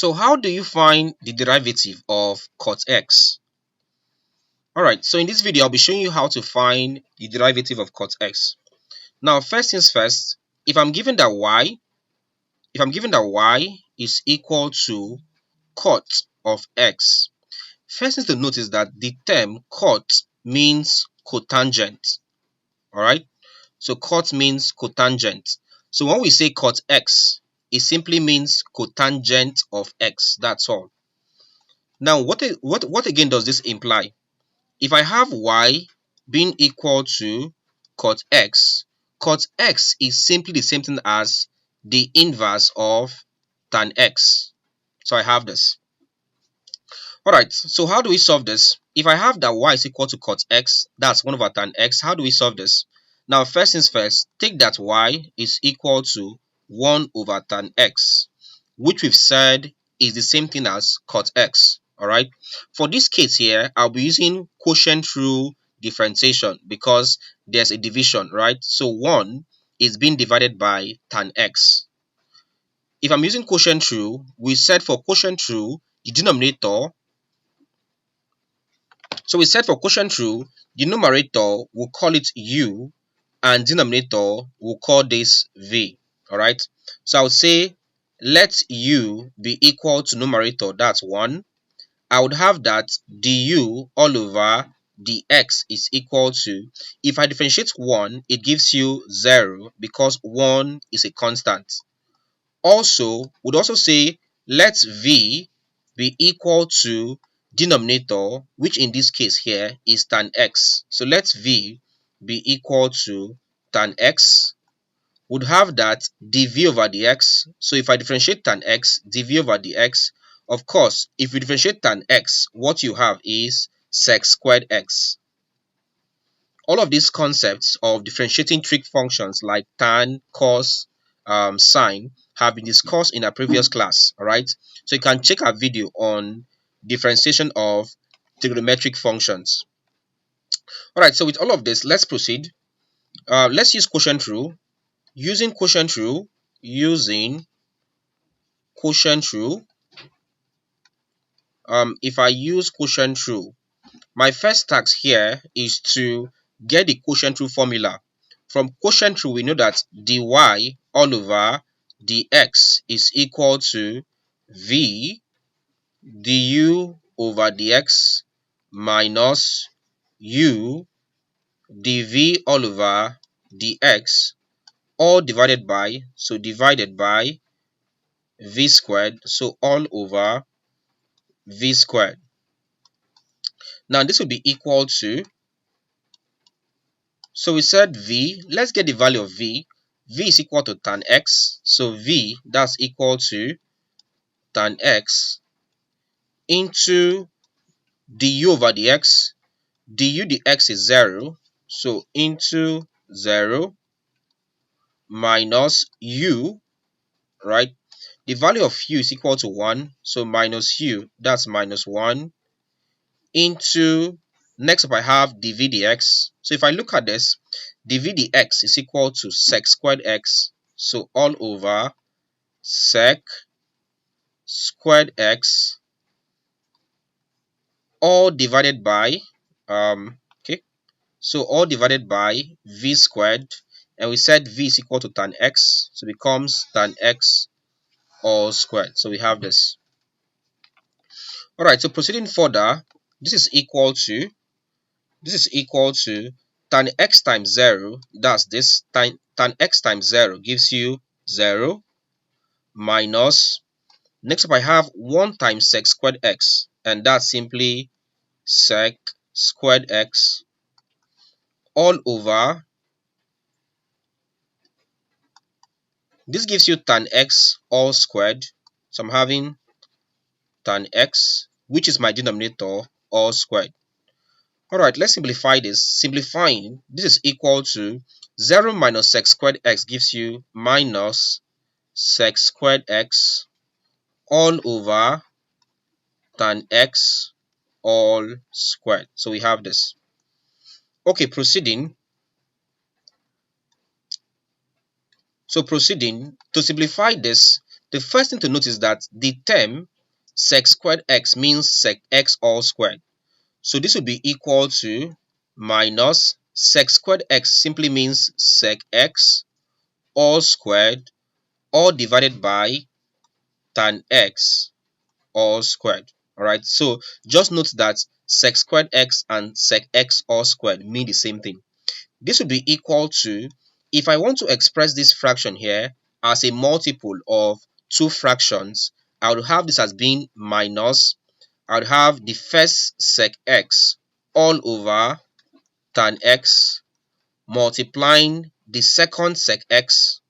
So how do you find the derivative of CotX? Alright, so in this video I'll be showing you how to find the derivative of CotX. Now first things first, if I'm given that y is equal to cot of x, first thing to note is that the term cot means cotangent. Alright, so cot means cotangent. So when we say cot x, it simply means cotangent of x. That's all. Now what again does this imply? If I have y being equal to cot x is simply the same thing as the inverse of tan x. So I have this. Alright, so how do we solve this? If I have that y is equal to cot x, that's 1 over tan x, how do we solve this? Now, first things first, take that y is equal to 1 over tan x, which we've said is the same thing as cot x. Alright, for this case here, I'll be using quotient rule differentiation because there's a division, right? So 1 is being divided by tan x. If I'm using quotient rule, we said for quotient rule, the denominator, so we said for quotient rule, the numerator, we'll call it u, and denominator, we'll call this v. Alright, so I would say let u be equal to numerator, that's 1. I would have that du all over dx is equal to, if I differentiate 1, it gives you 0 because 1 is a constant. Also, would also say let v be equal to denominator, which in this case here is tan x. So let v be equal to tan x. Would have that dv over dx. So if I differentiate tan x, dv over dx, of course, if you differentiate tan x, what you have is sec squared x. All of these concepts of differentiating trig functions like tan, cos, sine have been discussed in our previous class. All right, so you can check our video on differentiation of trigonometric functions. All right, so with all of this, let's proceed. Let's use quotient rule. Using quotient rule, if I use quotient rule, my first task here is to get the quotient rule formula. From quotient rule, we know that dy all over dx is equal to v du over dx minus u dv all over dx, all divided by, so divided by v squared, so all over v squared. Now this will be equal to, so we said v, let's get the value of v. V is equal to tan x, so v, that's equal to tan x into du over dx. Du dx is 0, so into 0 minus u, right? The value of u is equal to 1, so minus u, that's minus 1, into, next up I have dv dx. So if I look at this, dv dx is equal to sec squared x, so all over sec squared x, all divided by so all divided by v squared, and we said v is equal to tan x, so it becomes tan x all squared. So we have this. All right, so proceeding further, this is equal to tan x times 0, that's this, tan x times 0 gives you 0, minus, next up I have 1 times sec squared x, and that's simply sec squared x all over, this gives you tan x all squared, so I'm having tan x, which is my denominator, all squared. Alright, let's simplify this. Simplifying, this is equal to 0 minus sec squared x gives you minus sec squared x all over tan x all squared. So we have this. Okay, proceeding. So proceeding, to simplify this, the first thing to note is that the term sec squared x means sec x all squared. So this will be equal to minus sec squared x simply means sec x all squared, all divided by tan x all squared. Alright, so just note that sec squared x and sec x all squared mean the same thing. This would be equal to, if I want to express this fraction here as a multiple of two fractions, I would have this as being minus, I would have the first sec x all over tan x multiplying the second sec x,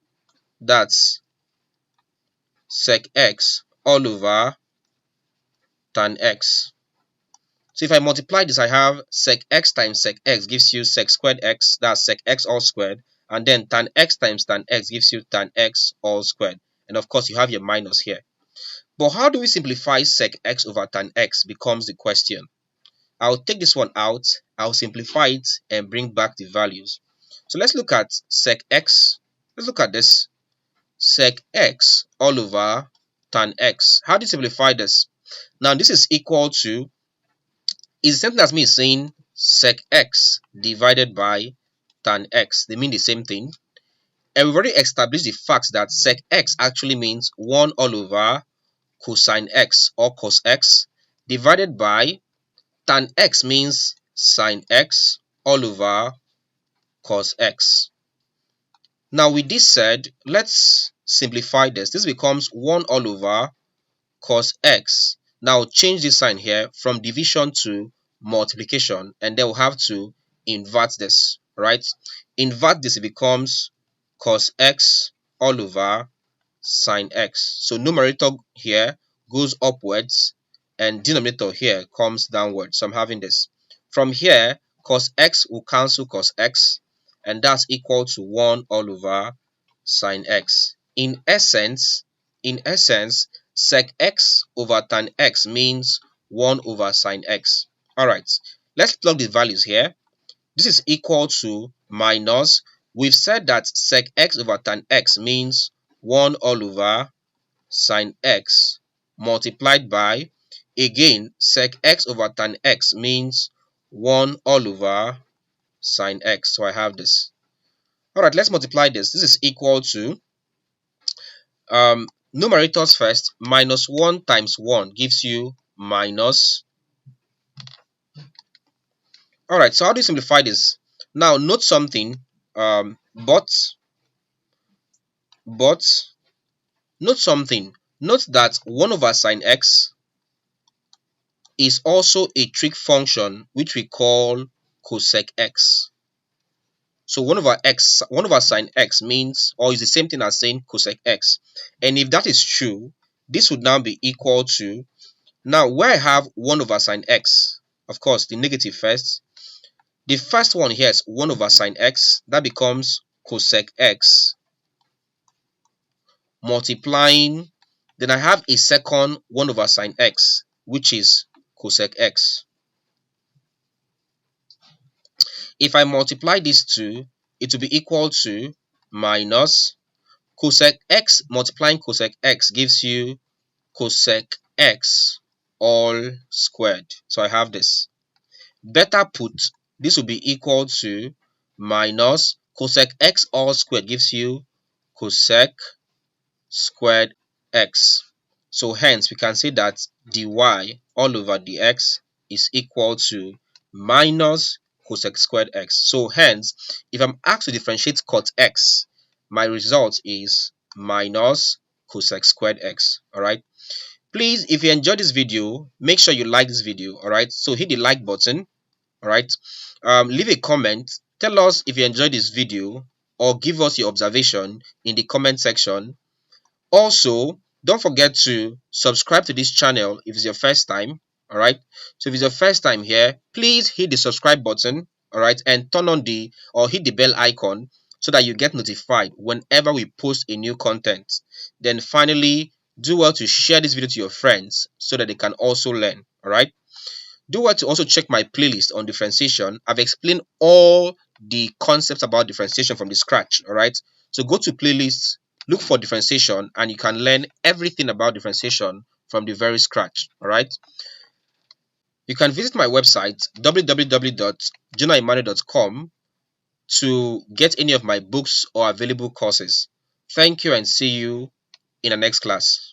that's sec x all over tan x. So if I multiply this, I have sec x times sec x gives you sec squared x, that's sec x all squared, and then tan x times tan x gives you tan x all squared. And of course, you have your minus here. But how do we simplify sec x over tan x becomes the question. I'll take this one out, I'll simplify it and bring back the values. So let's look at sec x. Let's look at this. Sec x all over tan x. How do you simplify this? Now this is equal to, is the same thing as me saying sec x divided by tan x. They mean the same thing. And we've already established the fact that sec x actually means 1 all over cosine x or cos x divided by tan x means sine x all over cos x. Now with this said, let's simplify this. This becomes 1 all over cos x. Now change this sign here from division to multiplication, and then we'll have to invert this, right? Invert this, it becomes cos x all over sine x. So numerator here goes upwards and denominator here comes downwards. So I'm having this. From here, cos x will cancel cos x, and that's equal to 1 all over sine x. In essence, sec x over tan x means 1 over sine x. Alright, let's plug the values here. This is equal to minus, we've said that sec x over tan x means 1 all over sine x multiplied by, again, sec x over tan x means 1 all over sine x. So I have this. Alright, let's multiply this. This is equal to, numerators first, minus 1 times 1 gives you minus. Alright, so how do you simplify this? Now note something, but note something. Note that 1 over sine x is also a trig function which we call cosec x. So 1 over sine x means, or is the same thing as saying cosec x. And if that is true, this would now be equal to, now where I have 1 over sine x, of course the negative first, the first one here is 1 over sine x, that becomes cosec x multiplying, then I have a second 1 over sine x, which is cosec x. If I multiply these two, it will be equal to minus cosec x multiplying cosec x gives you cosec x all squared. So I have this. Better put, this will be equal to minus cosec x all squared gives you cosec squared x. So hence we can say that dy all over dx is equal to minus cosec squared x. So hence, if I'm asked to differentiate cot x, my result is minus cosec squared x. Alright. Please, if you enjoyed this video, make sure you like this video. Alright. So hit the like button. Alright. Leave a comment. Tell us if you enjoyed this video, or give us your observation in the comment section. Also, don't forget to subscribe to this channel if it's your first time. Alright, so if it's your first time here, please hit the subscribe button, alright, and turn on the, or hit the bell icon so that you get notified whenever we post a new content. Then finally, do well to share this video to your friends so that they can also learn. Alright, do well to also check my playlist on differentiation. I've explained all the concepts about differentiation from the scratch. Alright, so go to playlists, look for differentiation, and you can learn everything about differentiation from the very scratch. All right. You can visit my website www.junaimanu.com to get any of my books or available courses. Thank you and see you in the next class.